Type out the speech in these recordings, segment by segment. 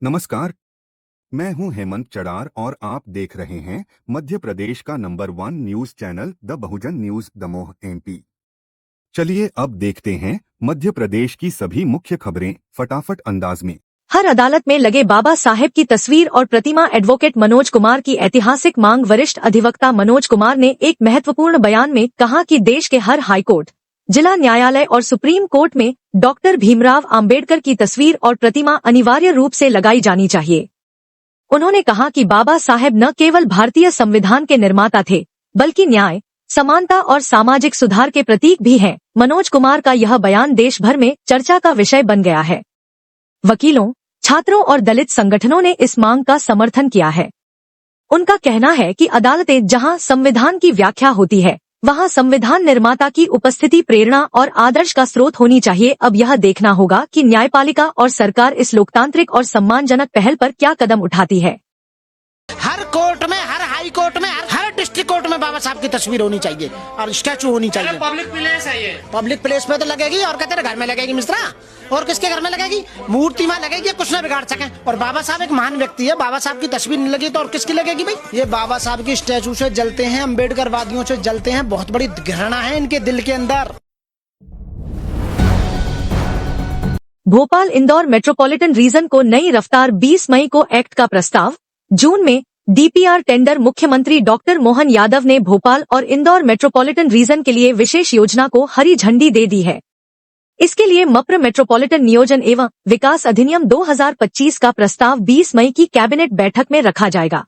नमस्कार, मैं हूं हेमंत चड़ार और आप देख रहे हैं मध्य प्रदेश का number 1 news channel the Bahujan news Damoh MP. चलिए अब देखते हैं मध्य प्रदेश की सभी मुख्य खबरें फटाफट अंदाज में। हर अदालत में लगे बाबा साहेब की तस्वीर और प्रतिमा। एडवोकेट मनोज कुमार की ऐतिहासिक मांग। वरिष्ठ अधिवक्ता मनोज कुमार ने एक महत्वपूर्ण बयान में कहा कि देश के हर हाईकोर्ट, जिला न्यायालय और सुप्रीम कोर्ट में डॉक्टर भीमराव अंबेडकर की तस्वीर और प्रतिमा अनिवार्य रूप से लगाई जानी चाहिए। उन्होंने कहा कि बाबा साहेब न केवल भारतीय संविधान के निर्माता थे, बल्कि न्याय, समानता और सामाजिक सुधार के प्रतीक भी हैं। मनोज कुमार का यह बयान देश भर में चर्चा का विषय बन गया है। वकीलों, छात्रों और दलित संगठनों ने इस मांग का समर्थन किया है। उनका कहना है कि अदालतें जहां संविधान की व्याख्या होती है, वहां संविधान निर्माता की उपस्थिति प्रेरणा और आदर्श का स्रोत होनी चाहिए। अब यह देखना होगा कि न्यायपालिका और सरकार इस लोकतांत्रिक और सम्मानजनक पहल पर क्या कदम उठाती है। हर कोर्ट में, हर हाई कोर्ट में, हर डिस्ट्रिक्ट कोर्ट में बाबा साहब की तस्वीर होनी चाहिए और स्टैचू होनी चाहिए। पब्लिक प्लेस है ये। पब्लिक प्लेस पे तो लगेगी और कहते घर में लगेगी मिश्रा, और किसके घर में लगेगी? मूर्ति में लगेगी, कुछ न बिगाड़ सके। और बाबा साहब एक महान व्यक्ति है, बाबा साहब की तस्वीर नहीं लगी तो और किसकी लगेगी भाई? ये बाबा साहब की स्टैचू से जलते हैं, अम्बेडकर वादियों से जलते हैं। बहुत बड़ी घृणा है इनके दिल के अंदर। भोपाल इंदौर मेट्रोपॉलिटन रीजन को नई रफ्तार। 20 मई को एक्ट का प्रस्ताव। जून में डीपीआर टेंडर। मुख्यमंत्री डॉक्टर मोहन यादव ने भोपाल और इंदौर मेट्रोपॉलिटन रीजन के लिए विशेष योजना को हरी झंडी दे दी है। इसके लिए मप्र मेट्रोपॉलिटन नियोजन एवं विकास अधिनियम 2025 का प्रस्ताव 20 मई की कैबिनेट बैठक में रखा जाएगा।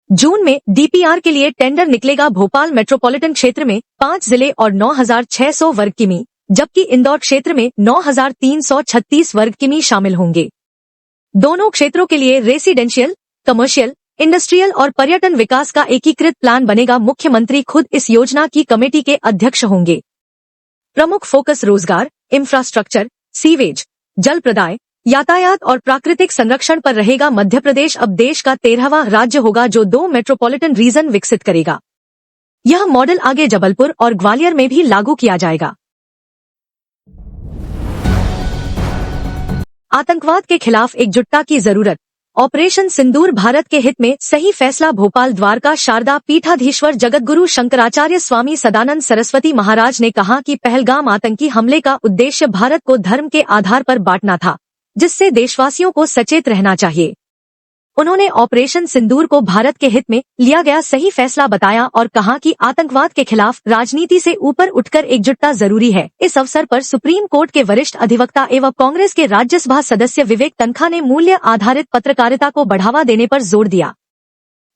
जून में डीपीआर के लिए टेंडर निकलेगा। भोपाल मेट्रोपॉलिटन क्षेत्र में 5 जिले और 9,600 वर्ग किमी, जबकि इंदौर क्षेत्र में 9,336 वर्ग किमी शामिल होंगे। दोनों क्षेत्रों के लिए रेसिडेंशियल, कमर्शियल, इंडस्ट्रियल और पर्यटन विकास का एकीकृत प्लान बनेगा। मुख्यमंत्री खुद इस योजना की कमेटी के अध्यक्ष होंगे। प्रमुख फोकस रोजगार, इंफ्रास्ट्रक्चर, सीवेज, जल प्रदाय, यातायात और प्राकृतिक संरक्षण पर रहेगा। मध्य प्रदेश अब देश का 13वां राज्य होगा जो 2 मेट्रोपॉलिटन रीजन विकसित करेगा। यह मॉडल आगे जबलपुर और ग्वालियर में भी लागू किया जाएगा। आतंकवाद के खिलाफ एकजुटता की जरूरत। ऑपरेशन सिंदूर भारत के हित में सही फैसला। भोपाल द्वारका शारदा पीठाधीश्वर जगतगुरु शंकराचार्य स्वामी सदानंद सरस्वती महाराज ने कहा कि पहलगाम आतंकी हमले का उद्देश्य भारत को धर्म के आधार पर बांटना था, जिससे देशवासियों को सचेत रहना चाहिए। उन्होंने ऑपरेशन सिंदूर को भारत के हित में लिया गया सही फैसला बताया और कहा कि आतंकवाद के खिलाफ राजनीति से ऊपर उठकर एकजुटता जरूरी है। इस अवसर पर सुप्रीम कोर्ट के वरिष्ठ अधिवक्ता एवं कांग्रेस के राज्यसभा सदस्य विवेक तनखा ने मूल्य आधारित पत्रकारिता को बढ़ावा देने पर जोर दिया।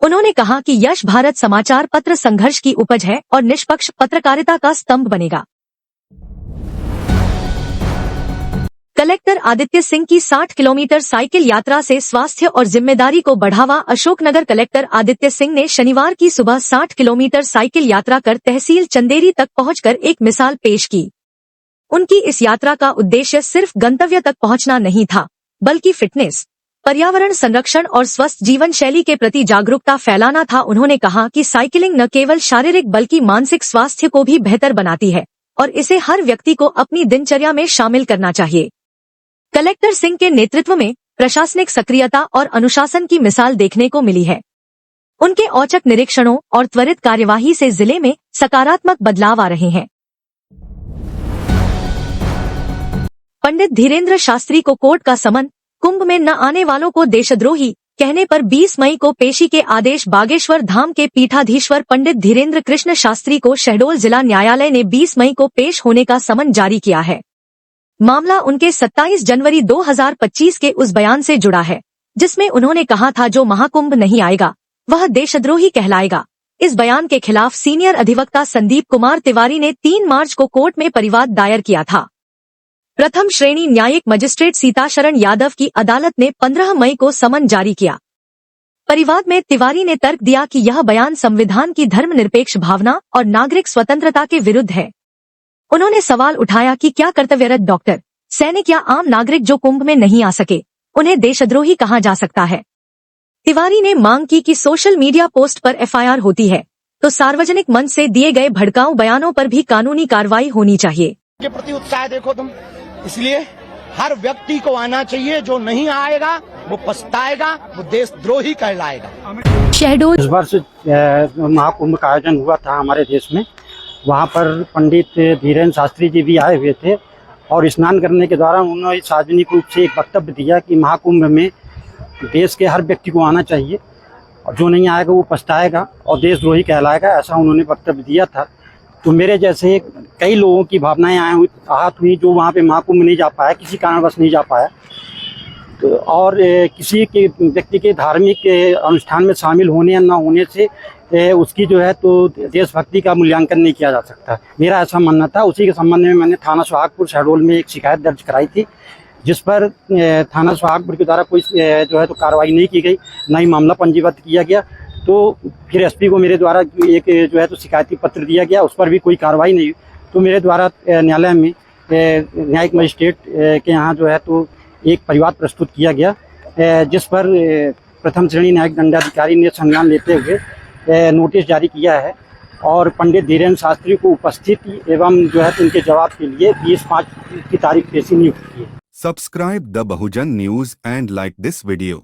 उन्होंने कहा कि यश भारत समाचार पत्र संघर्ष की उपज है और निष्पक्ष पत्रकारिता का स्तंभ बनेगा। कलेक्टर आदित्य सिंह की 60 किलोमीटर साइकिल यात्रा से स्वास्थ्य और जिम्मेदारी को बढ़ावा। अशोकनगर कलेक्टर आदित्य सिंह ने शनिवार की सुबह 60 किलोमीटर साइकिल यात्रा कर तहसील चंदेरी तक पहुंचकर एक मिसाल पेश की। उनकी इस यात्रा का उद्देश्य सिर्फ गंतव्य तक पहुंचना नहीं था, बल्कि फिटनेस, पर्यावरण संरक्षण और स्वस्थ जीवन शैली के प्रति जागरूकता फैलाना था। उन्होंने कहा कि साइकिलिंग न केवल शारीरिक बल्कि मानसिक स्वास्थ्य को भी बेहतर बनाती है और इसे हर व्यक्ति को अपनी दिनचर्या में शामिल करना चाहिए। कलेक्टर सिंह के नेतृत्व में प्रशासनिक सक्रियता और अनुशासन की मिसाल देखने को मिली है। उनके औचक निरीक्षणों और त्वरित कार्यवाही से जिले में सकारात्मक बदलाव आ रहे हैं। पंडित धीरेन्द्र शास्त्री को कोर्ट का समन। कुंभ में न आने वालों को देशद्रोही कहने पर 20 मई को पेशी के आदेश। बागेश्वर धाम के पीठाधीश्वर पंडित धीरेन्द्र कृष्ण शास्त्री को शहडोल जिला न्यायालय ने 20 मई को पेश होने का समन जारी किया है। मामला उनके 27 जनवरी 2025 के उस बयान से जुड़ा है, जिसमें उन्होंने कहा था जो महाकुंभ नहीं आएगा वह देशद्रोही कहलाएगा। इस बयान के खिलाफ सीनियर अधिवक्ता संदीप कुमार तिवारी ने 3 मार्च को कोर्ट में परिवाद दायर किया था। प्रथम श्रेणी न्यायिक मजिस्ट्रेट सीताशरण यादव की अदालत ने 15 मई को समन जारी किया। परिवाद में तिवारी ने तर्क दिया कि यह बयान संविधान की धर्मनिरपेक्ष भावना और नागरिक स्वतंत्रता के विरुद्ध है। उन्होंने सवाल उठाया कि क्या कर्तव्यरत डॉक्टर, सैनिक या आम नागरिक जो कुंभ में नहीं आ सके, उन्हें देशद्रोही कहा जा सकता है। तिवारी ने मांग की कि सोशल मीडिया पोस्ट पर एफआईआर होती है तो सार्वजनिक मंच से दिए गए भड़काऊ बयानों पर भी कानूनी कार्रवाई होनी चाहिए। के प्रति उत्साह देखो तुम, इसलिए हर व्यक्ति को आना चाहिए, जो नहीं आएगा वो पछताएगा, वो देशद्रोही कहलाएगा। शहडोल इस वर्ष महाकुंभ का आयोजन हुआ था हमारे देश में। वहाँ पर पंडित धीरेन्द्र शास्त्री जी भी आए हुए थे और स्नान करने के दौरान उन्होंने सार्वजनिक रूप से एक वक्तव्य दिया कि महाकुंभ में देश के हर व्यक्ति को आना चाहिए और जो नहीं आएगा वो पछताएगा और देशद्रोही कहलाएगा, ऐसा उन्होंने वक्तव्य दिया था। तो मेरे जैसे कई लोगों की भावनाएं आहत हुई जो वहाँ पे महाकुंभ नहीं जा पाया, किसी कारणवश नहीं जा पाया। तो और किसी के व्यक्ति के धार्मिक अनुष्ठान में शामिल होने या न होने से उसकी जो है तो देशभक्ति का मूल्यांकन नहीं किया जा सकता, मेरा ऐसा मानना था। उसी के संबंध में मैंने थाना सुहागपुर शहडोल में एक शिकायत दर्ज कराई थी, जिस पर थाना सुहागपुर के द्वारा कोई जो है तो कार्रवाई नहीं की गई, न ही मामला पंजीबद्ध किया गया। तो फिर एसपी को मेरे द्वारा एक जो है तो शिकायती पत्र दिया गया, उस पर भी कोई कार्रवाई नहीं हुई। तो मेरे द्वारा न्यायालय में न्यायिक मजिस्ट्रेट के यहाँ जो है तो एक परिवाद प्रस्तुत किया गया, जिस पर प्रथम श्रेणी न्यायिक दंडाधिकारी ने संज्ञान लेते हुए नोटिस जारी किया है और पंडित धीरेन्द्र शास्त्री को उपस्थित एवं जो है उनके जवाब के लिए 20/5 की तारीख पेशी नियुक्त की है। Subscribe the Bahujan News and like this video.